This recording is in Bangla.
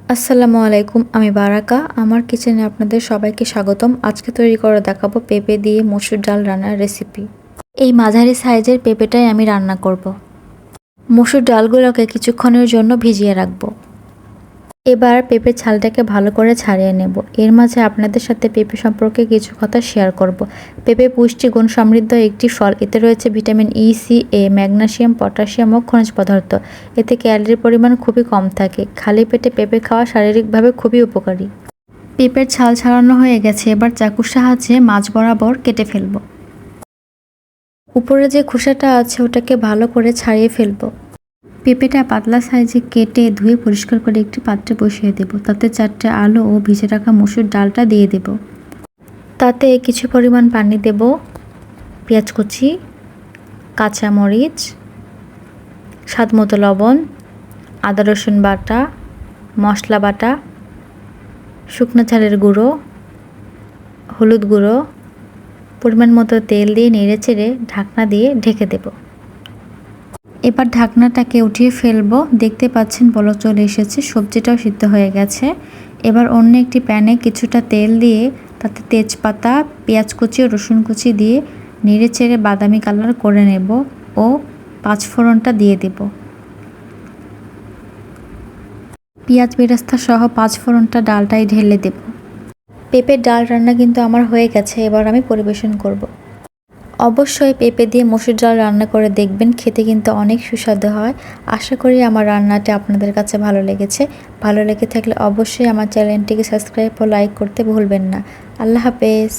আসসালামু আলাইকুম, আমি বারাকা। আমার কিচেনে আপনাদের সবাইকে স্বাগতম। আজকে তৈরি করে দেখাবো পেঁপে দিয়ে মসুর ডাল রান্নার রেসিপি। এই মাঝারি সাইজের পেঁপেটাই আমি রান্না করব। মসুর ডালগুলোকে কিছুক্ষণের জন্য ভিজিয়ে রাখবো। এবার পেঁপের ছালটাকে ভালো করে ছাড়িয়ে নেব। এর মাঝে আপনাদের সাথে পেঁপে সম্পর্কে কিছু কথা শেয়ার করব। পেঁপে পুষ্টিগুণ সমৃদ্ধ একটি ফল। এতে রয়েছে ভিটামিন ই, সি, এ, ম্যাগনেসিয়াম, পটাশিয়াম ও খনিজ পদার্থ। এতে ক্যালোরির পরিমাণ খুবই কম থাকে। খালি পেটে পেঁপে খাওয়া শারীরিকভাবে খুবই উপকারী। পেঁপের ছাল ছাড়ানো হয়ে গেছে, এবার চাকুর সাহায্যে মাঝ বরাবর কেটে ফেলব। উপরে যে খোসাটা আছে ওটাকে ভালো করে ছাড়িয়ে ফেলব। পেঁপেটা পাতলা সাইজে কেটে ধুয়ে পরিষ্কার করে একটি পাত্রে বসিয়ে দেব। তাতে 4টে আলু ও ভিজে রাখা মসুর ডালটা দিয়ে দেব। তাতে কিছু পরিমাণ পানি দেব, পেঁয়াজ কুচি, কাঁচামরিচ, স্বাদমতো লবণ, আদা রসুন বাটা, মশলা বাটা, শুকনো ঝালের গুঁড়ো, হলুদ গুঁড়ো, পরিমাণ মতো তেল দিয়ে নেড়েচেড়ে ঢাকনা দিয়ে ঢেকে দেব। এবার ঢাকনাটাকে উঠিয়ে ফেলবো। দেখতে পাচ্ছেন বলক চলে এসেছে, সবজিটাও সিদ্ধ হয়ে গেছে। এবার অন্য একটি প্যানে কিছুটা তেল দিয়ে তাতে তেজপাতা, পেঁয়াজ কুচি ও রসুন কুচি দিয়ে নেড়েচেড়ে বাদামি কালার করে নেব ও পাঁচফোড়নটা দিয়ে দেব। পেঁয়াজ বেরেস্তা সহ পাঁচফোড়নটা ডালটাই ঢেলে দেব। পেঁপের ডাল রান্না কিন্তু আমার হয়ে গেছে, এবার আমি পরিবেশন করব। অবশ্যই পেঁপে দিয়ে মসুর ডাল রান্না করে দেখবেন, খেতে কিন্তু অনেক সুস্বাদু হয়। আশা করি আমার রান্নাটি আপনাদের কাছে ভালো লেগেছে। ভালো লেগে থাকলে অবশ্যই আমার চ্যানেলটিকে সাবস্ক্রাইব ও লাইক করতে ভুলবেন না। আল্লাহ হাফেজ।